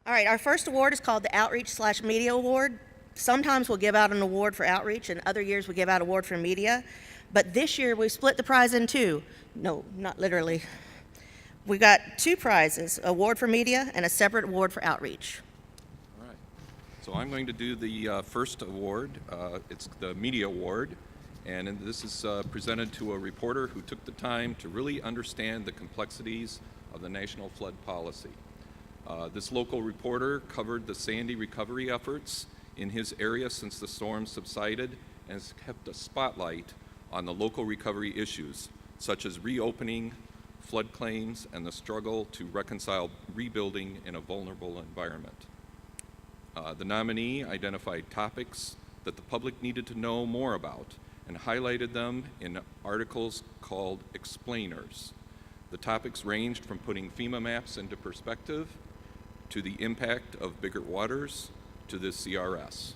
All right, our first award is called the Outreach/Media Award. Sometimes we'll give out an award for outreach, and other years we give out an award for media. But this year we split the prize in two. No, not literally. We got two prizes, award for media and a separate award for outreach. All right. So I'm going to do the first award. It's the Media Award. And this is presented to a reporter who took the time to really understand the complexities of the national flood policy. This local reporter covered the Sandy recovery efforts in his area since the storm subsided and has kept a spotlight on the local recovery issues, such as reopening, flood claims, and the struggle to reconcile rebuilding in a vulnerable environment. The nominee identified topics that the public needed to know more about and highlighted them in articles called explainers. The topics ranged from putting FEMA maps into perspective to the impact of bigger waters to the CRS.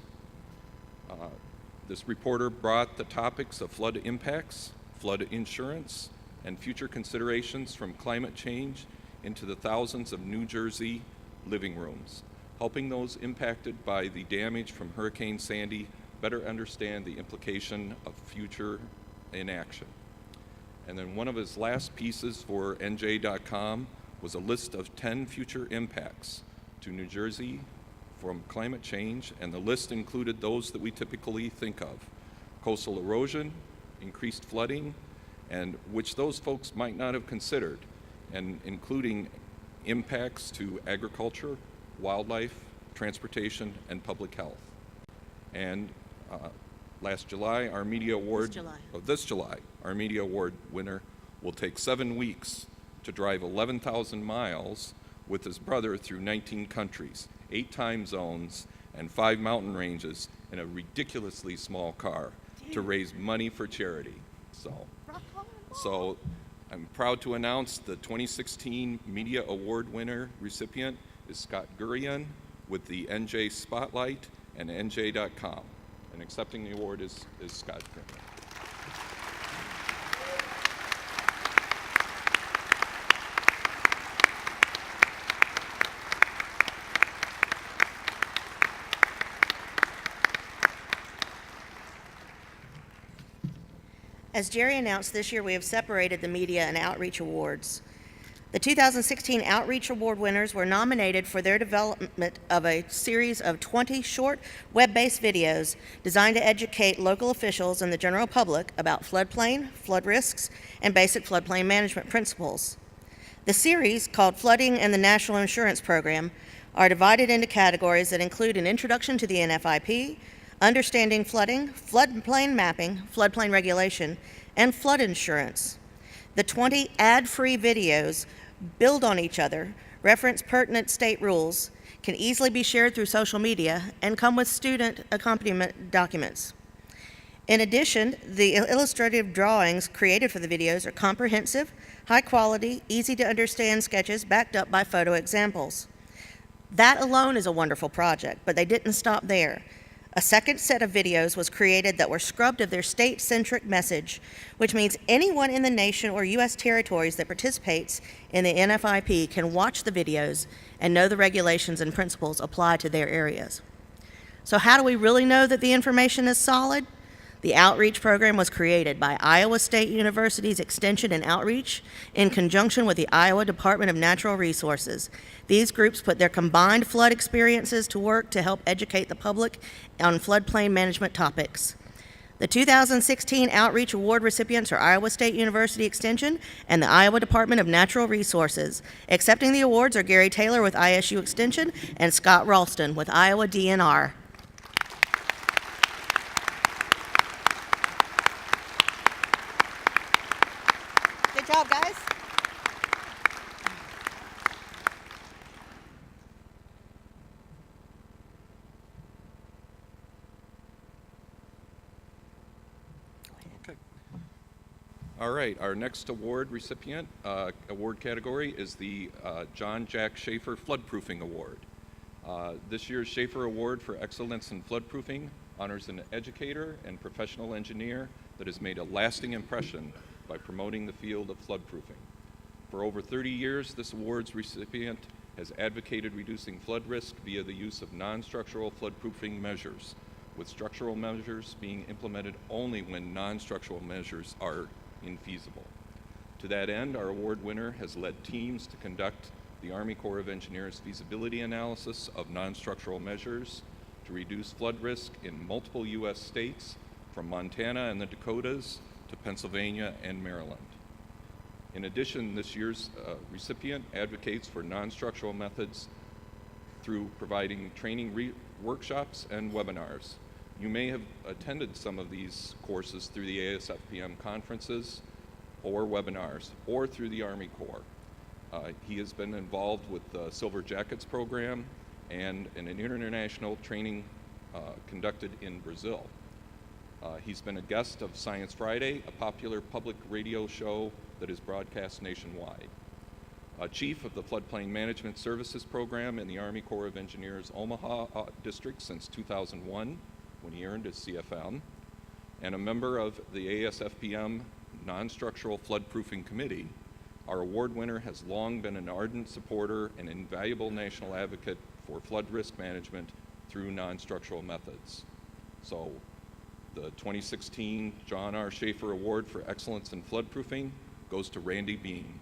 This reporter brought the topics of flood impacts, flood insurance, and future considerations from climate change into the thousands of New Jersey living rooms, helping those impacted by the damage from Hurricane Sandy better understand the implication of future inaction. And then one of his last pieces for NJ.com was a list of 10 future impacts to New Jersey from climate change, and the list included those that we typically think of: coastal erosion, increased flooding, and which those folks might not have considered, and including impacts to agriculture, wildlife, transportation, and public health. And last July, our media award, this July, our media award winner will take 7 weeks to drive 11,000 miles with his brother through 19 countries, 8 time zones, and 5 mountain ranges in a ridiculously small car to raise money for charity. So I'm proud to announce the 2016 Media Award winner recipient is Scott Gurian with the NJ Spotlight and NJ.com. And accepting the award is Scott Gurian. As Jerry announced, this year we have separated the Media and Outreach Awards. The 2016 Outreach Award winners were nominated for their development of a series of 20 short web-based videos designed to educate local officials and the general public about floodplain, flood risks, and basic floodplain management principles. The series, called Flooding and the National Insurance Program, are divided into categories that include an introduction to the NFIP, understanding flooding, floodplain mapping, floodplain regulation, and flood insurance. The 20 ad-free videos build on each other, reference pertinent state rules, can easily be shared through social media, and come with student accompaniment documents. In addition, the illustrative drawings created for the videos are comprehensive, high quality, easy to understand sketches backed up by photo examples. That alone is a wonderful project, but they didn't stop there. A second set of videos was created that were scrubbed of their state-centric message, which means anyone in the nation or U.S. territories that participates in the NFIP can watch the videos and know the regulations and principles apply to their areas. So how do we really know that the information is solid? The outreach program was created by Iowa State University's Extension and Outreach in conjunction with the Iowa Department of Natural Resources. These groups put their combined flood experiences to work to help educate the public on floodplain management topics. The 2016 Outreach Award recipients are Iowa State University Extension and the Iowa Department of Natural Resources. Accepting the awards are Gary Taylor with ISU Extension and Scott Ralston with Iowa DNR. Good job, guys. Okay. All right, our next award recipient, award category is the John Jack Shafer Floodproofing Award. This year's Shafer Award for Excellence in Floodproofing honors an educator and professional engineer that has made a lasting impression by promoting the field of floodproofing. For over 30 years, this award's recipient has advocated reducing flood risk via the use of non-structural floodproofing measures, with structural measures being implemented only when non-structural measures are infeasible. To that end, our award winner has led teams to conduct the Army Corps of Engineers feasibility analysis of non-structural measures to reduce flood risk in multiple U.S. states, from Montana and the Dakotas to Pennsylvania and Maryland. In addition, this year's recipient advocates for non-structural methods through providing training workshops and webinars. You may have attended some of these courses through the ASFPM conferences or webinars, or through the Army Corps. He has been involved with the Silver Jackets program and in an international training conducted in Brazil. He's been a guest of Science Friday, a popular public radio show that is broadcast nationwide. Chief of the Floodplain Management Services Program in the Army Corps of Engineers Omaha District since 2001, when he earned his CFM, and a member of the ASFPM Non-Structural Floodproofing Committee. Our award winner has long been an ardent supporter and invaluable national advocate for flood risk management through non-structural methods. So, the 2016 John R. Shafer Award for Excellence in Floodproofing goes to Randy Bean.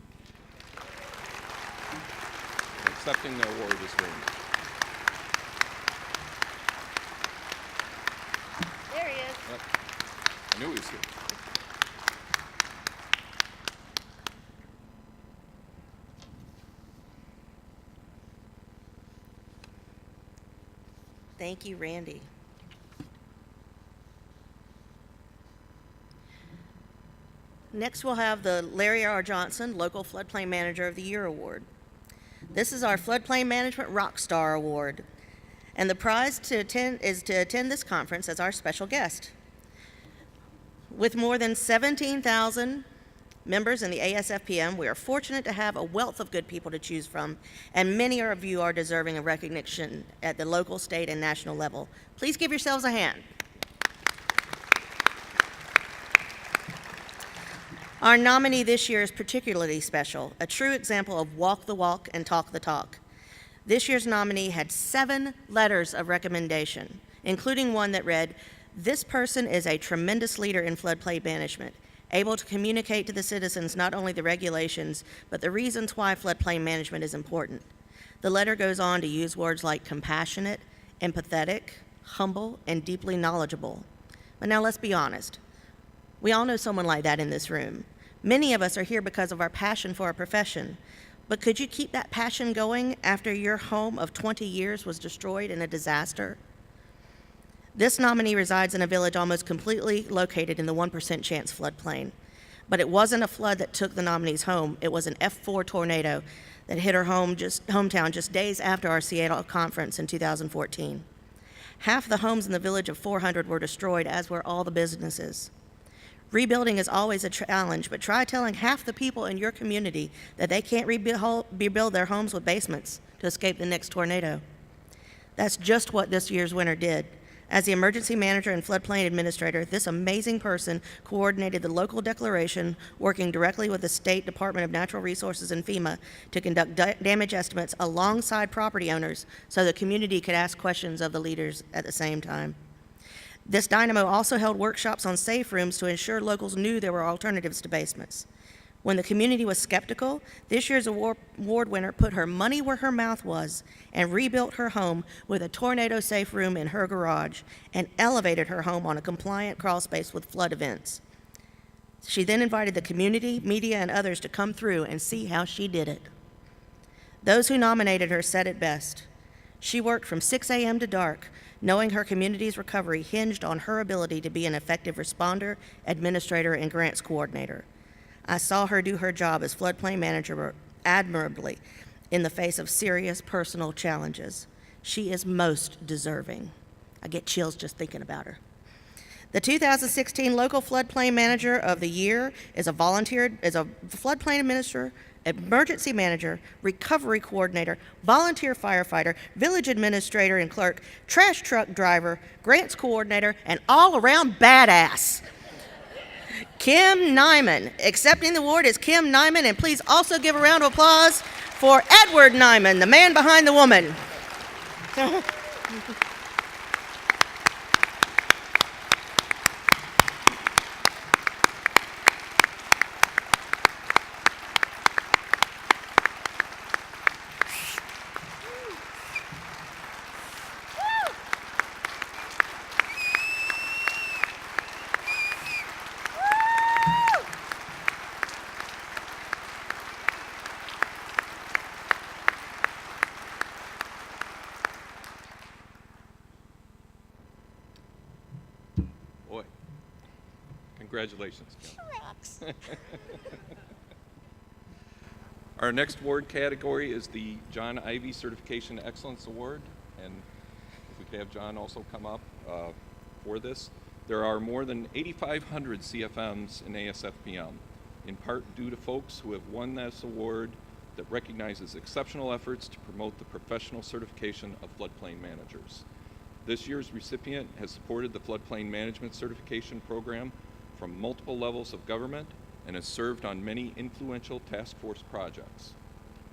Accepting the award is Randy. There he is. Yep. I knew he was here. Thank you, Randy. Next, we'll have the Larry R. Johnson Local Floodplain Manager of the Year Award. This is our Floodplain Management Rockstar Award, and the prize is to attend this conference as our special guest. With more than 17,000 members in the ASFPM, we are fortunate to have a wealth of good people to choose from, and many of you are deserving of recognition at the local, state, and national level. Please give yourselves a hand. Our nominee this year is particularly special, a true example of walk the walk and talk the talk. This year's nominee had 7 letters of recommendation, including one that read, "This person is a tremendous leader in floodplain management, able to communicate to the citizens not only the regulations, but the reasons why floodplain management is important." The letter goes on to use words like compassionate, empathetic, humble, and deeply knowledgeable. But now let's be honest. We all know someone like that in this room. Many of us are here because of our passion for our profession. But could you keep that passion going after your home of 20 years was destroyed in a disaster? This nominee resides in a village almost completely located in the 1% chance floodplain. But it wasn't a flood that took the nominee's home. It was an F4 tornado that hit her hometown just days after our Seattle conference in 2014. Half the homes in the village of 400 were destroyed, as were all the businesses. Rebuilding is always a challenge, but try telling half the people in your community that they can't rebuild their homes with basements to escape the next tornado. That's just what this year's winner did. As the emergency manager and floodplain administrator, this amazing person coordinated the local declaration, working directly with the State Department of Natural Resources and FEMA to conduct damage estimates alongside property owners so the community could ask questions of the leaders at the same time. This dynamo also held workshops on safe rooms to ensure locals knew there were alternatives to basements. When the community was skeptical, this year's award winner put her money where her mouth was and rebuilt her home with a tornado-safe room in her garage and elevated her home on a compliant crawl space with flood events. She then invited the community, media, and others to come through and see how she did it. Those who nominated her said it best. She worked from 6 a.m. to dark, knowing her community's recovery hinged on her ability to be an effective responder, administrator, and grants coordinator. I saw her do her job as floodplain manager admirably in the face of serious personal challenges. She is most deserving. I get chills just thinking about her. The 2016 Local Floodplain Manager of the Year is a floodplain administrator, emergency manager, recovery coordinator, volunteer firefighter, village administrator and clerk, trash truck driver, grants coordinator, and all-around badass. Kim Nyman. Accepting the award is Kim Nyman, and please also give a round of applause for Edward Nyman, the man behind the woman. Boy, congratulations, Kim. Our next award category is the John Ivy Certification Excellence Award, and if we could have John also come up for this. There are more than 8,500 CFMs in ASFPM, in part due to folks who have won this award that recognizes exceptional efforts to promote the professional certification of floodplain managers. This year's recipient has supported the Floodplain Management Certification Program from multiple levels of government and has served on many influential task force projects.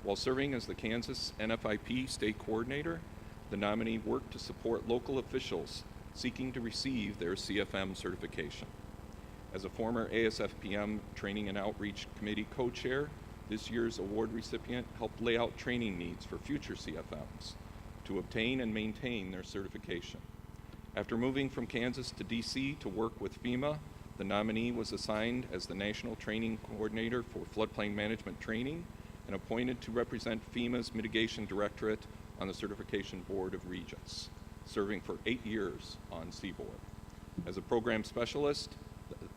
While serving as the Kansas NFIP State Coordinator, the nominee worked to support local officials seeking to receive their CFM certification. As a former ASFPM Training and Outreach Committee co-chair, this year's award recipient helped lay out training needs for future CFMs to obtain and maintain their certification. After moving from Kansas to DC to work with FEMA, the nominee was assigned as the National Training Coordinator for Floodplain Management Training and appointed to represent FEMA's Mitigation Directorate on the Certification Board of Regents, serving for 8 years on Seaboard. As a program specialist,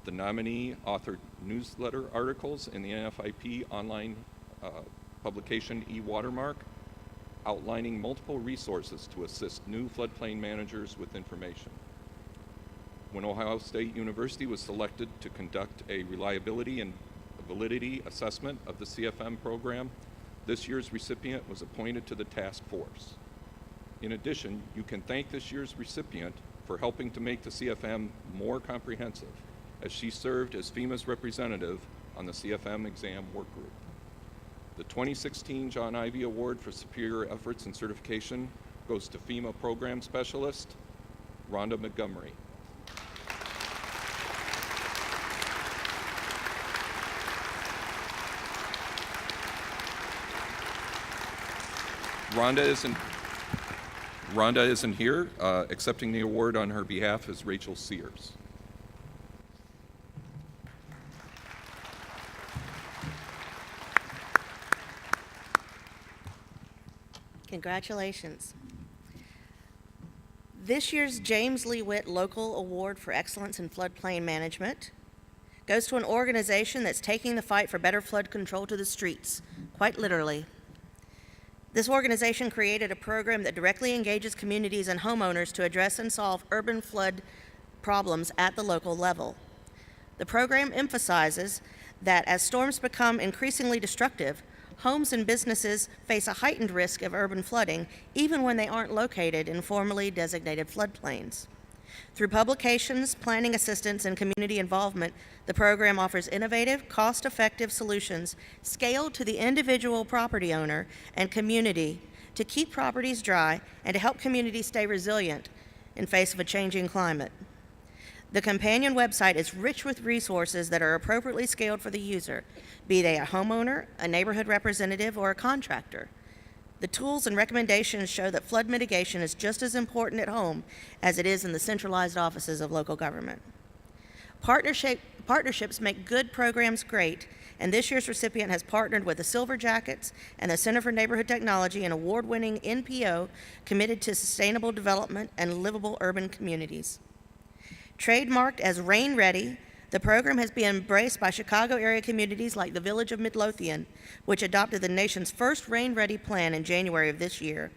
the nominee authored newsletter articles in the NFIP online publication eWatermark, outlining multiple resources to assist new floodplain managers with information. When Ohio State University was selected to conduct a reliability and validity assessment of the CFM program, this year's recipient was appointed to the task force. In addition, you can thank this year's recipient for helping to make the CFM more comprehensive, as she served as FEMA's representative on the CFM exam work group. The 2016 John Ivy Award for Superior Efforts in Certification goes to FEMA Program Specialist, Rhonda Montgomery. Rhonda isn't here. Accepting the award on her behalf is Rachel Sears. Congratulations. This year's James Lee Witt Local Award for Excellence in Floodplain Management goes to an organization that's taking the fight for better flood control to the streets, quite literally. This organization created a program that directly engages communities and homeowners to address and solve urban flood problems at the local level. The program emphasizes that as storms become increasingly destructive, homes and businesses face a heightened risk of urban flooding, even when they aren't located in formally designated floodplains. Through publications, planning assistance, and community involvement, the program offers innovative, cost-effective solutions scaled to the individual property owner and community to keep properties dry and to help communities stay resilient in face of a changing climate. The companion website is rich with resources that are appropriately scaled for the user, be they a homeowner, a neighborhood representative, or a contractor. The tools and recommendations show that flood mitigation is just as important at home as it is in the centralized offices of local government. Partnerships make good programs great, and this year's recipient has partnered with the Silver Jackets and the Center for Neighborhood Technology, an award-winning NPO committed to sustainable development and livable urban communities. Trademarked as Rain Ready, the program has been embraced by Chicago area communities like the village of Midlothian, which adopted the nation's first Rain Ready plan in January of this year.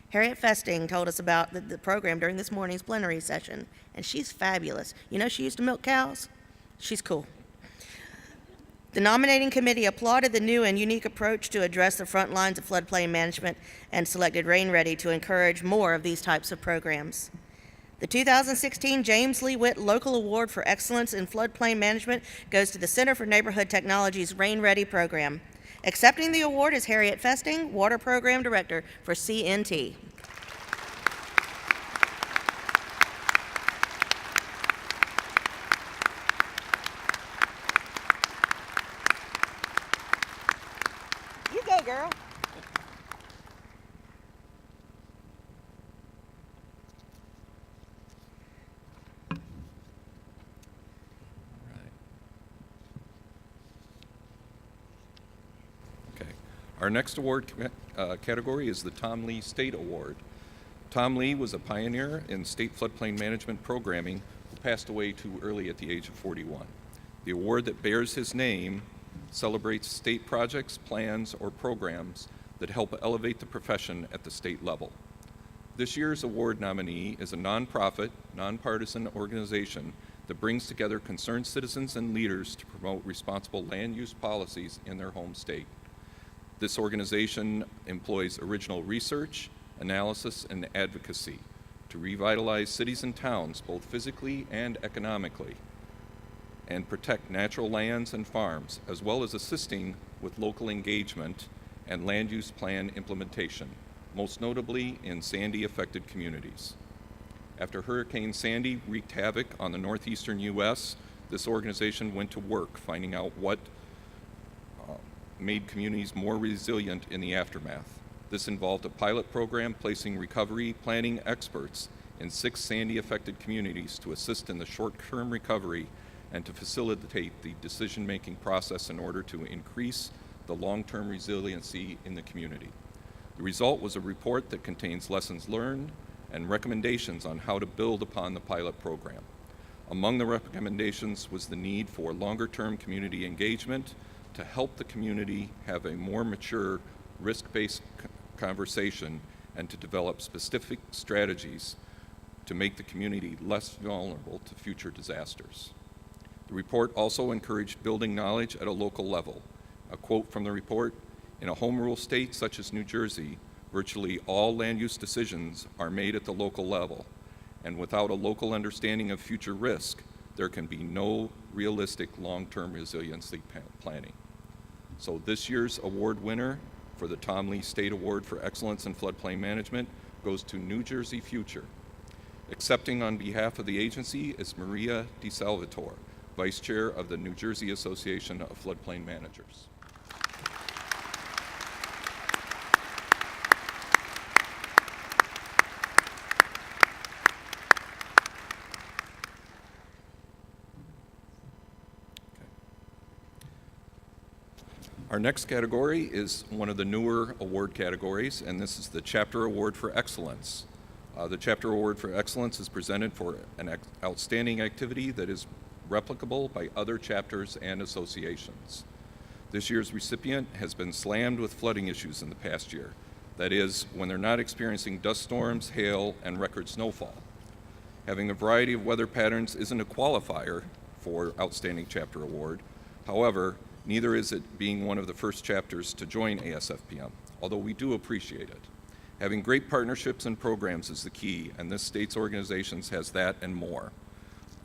Harriet Festing told us about the program during this morning's plenary session, and she's fabulous. You know she used to milk cows? She's cool. The nominating committee applauded the new and unique approach to address the front lines of floodplain management and selected Rain Ready to encourage more of these types of programs. The 2016 James Lee Witt Local Award for Excellence in Floodplain Management goes to the Center for Neighborhood Technology's Rain Ready program. Accepting the award is Harriet Festing, Water Program Director for CNT. You go, girl. Okay. Our next award category is the Tom Lee State Award. Tom Lee was a pioneer in state floodplain management programming who passed away too early at the age of 41. The award that bears his name celebrates state projects, plans, or programs that help elevate the profession at the state level. This year's award nominee is a nonprofit, nonpartisan organization that brings together concerned citizens and leaders to promote responsible land use policies in their home state. This organization employs original research, analysis, and advocacy to revitalize cities and towns both physically and economically, and protect natural lands and farms, as well as assisting with local engagement and land use plan implementation, most notably in Sandy-affected communities. After Hurricane Sandy wreaked havoc on the northeastern U.S., this organization went to work finding out what made communities more resilient in the aftermath. This involved a pilot program placing recovery planning experts in 6 Sandy-affected communities to assist in the short-term recovery and to facilitate the decision-making process in order to increase the long-term resiliency in the community. The result was a report that contains lessons learned and recommendations on how to build upon the pilot program. Among the recommendations was the need for longer-term community engagement to help the community have a more mature, risk-based conversation and to develop specific strategies to make the community less vulnerable to future disasters. The report also encouraged building knowledge at a local level. A quote from the report, "In a home rule state such as New Jersey, virtually all land use decisions are made at the local level, and without a local understanding of future risk, there can be no realistic long-term resiliency planning." So this year's award winner for the Tom Lee State Award for Excellence in Floodplain Management goes to New Jersey Future. Accepting on behalf of the agency is Maria DeSalvatore, Vice Chair of the New Jersey Association of Floodplain Managers. Our next category is one of the newer award categories, and this is the Chapter Award for Excellence. The Chapter Award for Excellence is presented for an outstanding activity that is replicable by other chapters and associations. This year's recipient has been slammed with flooding issues in the past year. That is, when they're not experiencing dust storms, hail, and record snowfall. Having a variety of weather patterns isn't a qualifier for Outstanding Chapter Award. However, neither is it being one of the first chapters to join ASFPM, although we do appreciate it. Having great partnerships and programs is the key, and this state's organizations has that and more.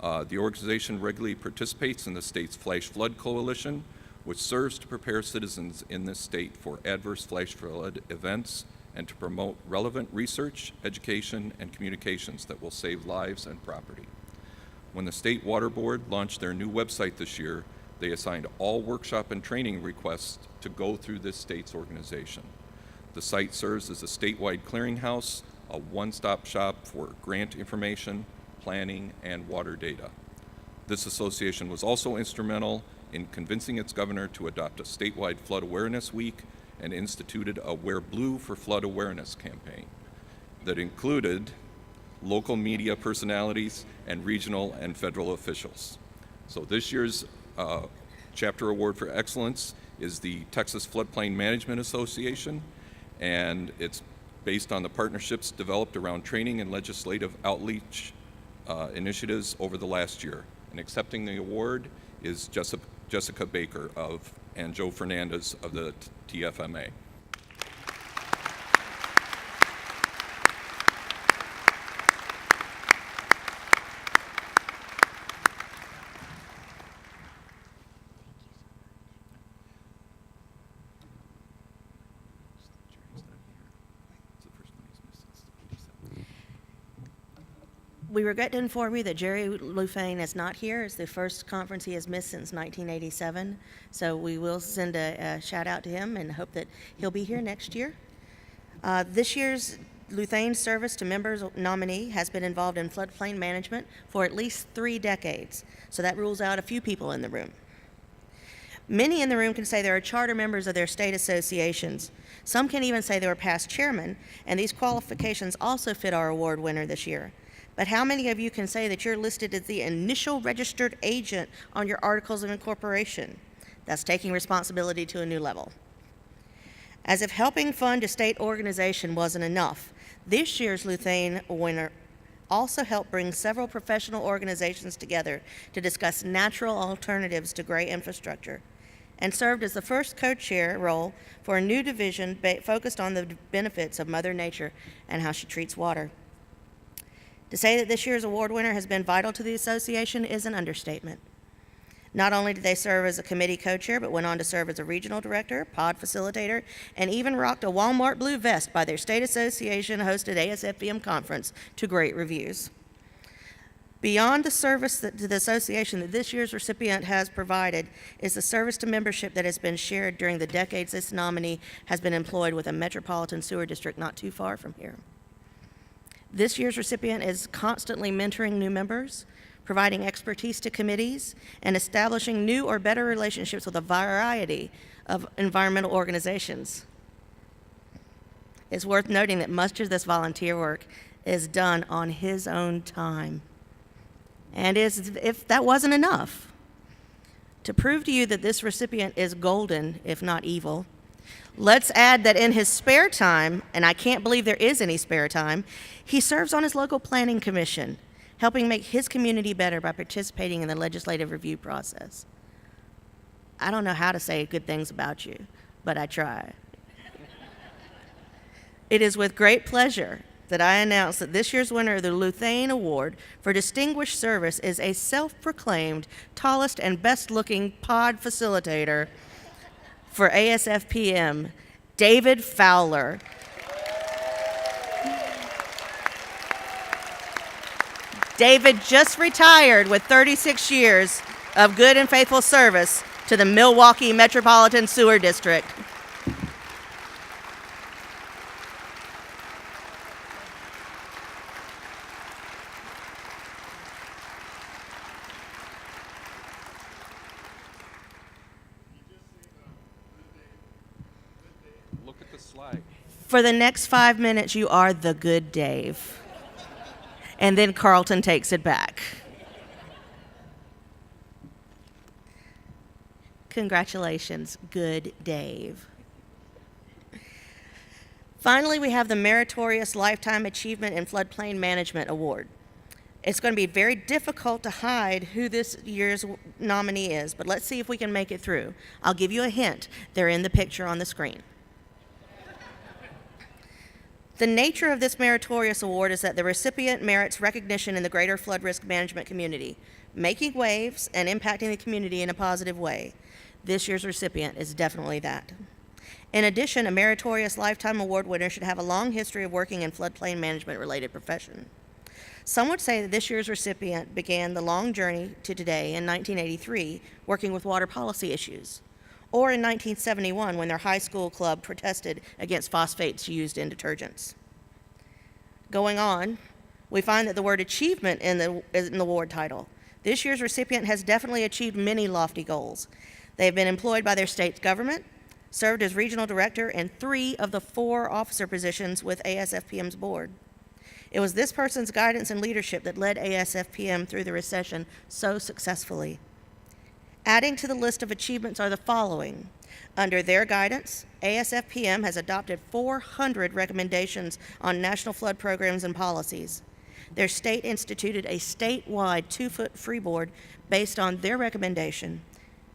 The organization regularly participates in the state's Flash Flood Coalition, which serves to prepare citizens in this state for adverse flash flood events and to promote relevant research, education, and communications that will save lives and property. When the State Water Board launched their new website this year, they assigned all workshop and training requests to go through this state's organization. The site serves as a statewide clearinghouse, a one-stop shop for grant information, planning, and water data. This association was also instrumental in convincing its governor to adopt a statewide flood awareness week and instituted a Wear Blue for Flood Awareness campaign that included local media personalities and regional and federal officials. So this year's Chapter Award for Excellence is the Texas Floodplain Management Association, and it's based on the partnerships developed around training and legislative outreach initiatives over the last year. And accepting the award is Jessica Baker and Joe Fernandez of the TFMA. We regret to inform you that Jerry Luthien is not here. It's the first conference he has missed since 1987. So we will send a shout out to him and hope that he'll be here next year. This year's Luthien Service to Members nominee has been involved in floodplain management for at least 3 decades. So that rules out a few people in the room. Many in the room can say they are charter members of their state associations. Some can even say they were past chairmen, and these qualifications also fit our award winner this year. But how many of you can say that you're listed as the initial registered agent on your articles of incorporation? That's taking responsibility to a new level. As if helping fund a state organization wasn't enough, this year's Luthien winner also helped bring several professional organizations together to discuss natural alternatives to gray infrastructure, and served as the first co-chair role for a new division focused on the benefits of Mother Nature and how she treats water. To say that this year's award winner has been vital to the association is an understatement. Not only did they serve as a committee co-chair, but went on to serve as a regional director, pod facilitator, and even rocked a Walmart blue vest by their state association-hosted ASFPM conference to great reviews. Beyond the service to the association that this year's recipient has provided is the service to membership that has been shared during the decades this nominee has been employed with a metropolitan sewer district not too far from here. This year's recipient is constantly mentoring new members, providing expertise to committees, and establishing new or better relationships with a variety of environmental organizations. It's worth noting that much of this volunteer work is done on his own time. And if that wasn't enough, to prove to you that this recipient is golden, if not evil, let's add that in his spare time, and I can't believe there is any spare time, he serves on his local planning commission, helping make his community better by participating in the legislative review process. I don't know how to say good things about you, but I try. It is with great pleasure that I announce that this year's winner of the Luthien Award for Distinguished Service is a self-proclaimed tallest and best-looking pod facilitator for ASFPM, David Fowler. David just retired with 36 years of good and faithful service to the Milwaukee Metropolitan Sewer District. Look at the slide. For the next 5 minutes, you are the good Dave. And then Carlton takes it back. Congratulations, good Dave. Finally, we have the Meritorious Lifetime Achievement in Floodplain Management Award. It's going to be very difficult to hide who this year's nominee is, but let's see if we can make it through. I'll give you a hint. They're in the picture on the screen. The nature of this meritorious award is that the recipient merits recognition in the greater flood risk management community, making waves and impacting the community in a positive way. This year's recipient is definitely that. In addition, a meritorious lifetime award winner should have a long history of working in floodplain management-related profession. Some would say that this year's recipient began the long journey to today in 1983, working with water policy issues, or in 1971 when their high school club protested against phosphates used in detergents. Going on, we find that the word achievement is in the award title. This year's recipient has definitely achieved many lofty goals. They have been employed by their state's government, served as regional director in 3 of the 4 officer positions with ASFPM's board. It was this person's guidance and leadership that led ASFPM through the recession so successfully. Adding to the list of achievements are the following. Under their guidance, ASFPM has adopted 400 recommendations on national flood programs and policies. Their state instituted a statewide 2-foot freeboard based on their recommendation.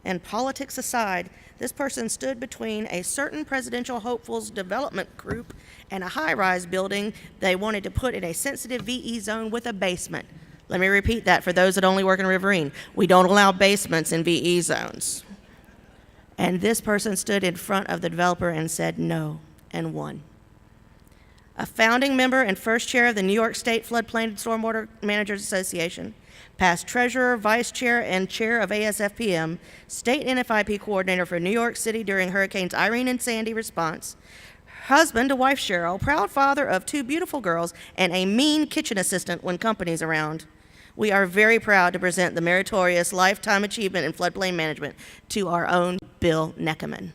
And politics aside, this person stood between a certain presidential hopeful's development group and a high-rise building they wanted to put in a sensitive VE zone with a basement. Let me repeat that for those that only work in Riverine. We don't allow basements in VE zones. And this person stood in front of the developer and said no, and won. a founding member and first chair of the New York State Floodplain and Stormwater Managers Association, past treasurer, vice chair, and chair of ASFPM, state NFIP coordinator for New York City during Hurricanes Irene and Sandy response, husband to wife Cheryl, proud father of 2 beautiful girls, and a mean kitchen assistant when company's around. We are very proud to present the meritorious Lifetime Achievement in Floodplain Management to our own Bill Neckerman.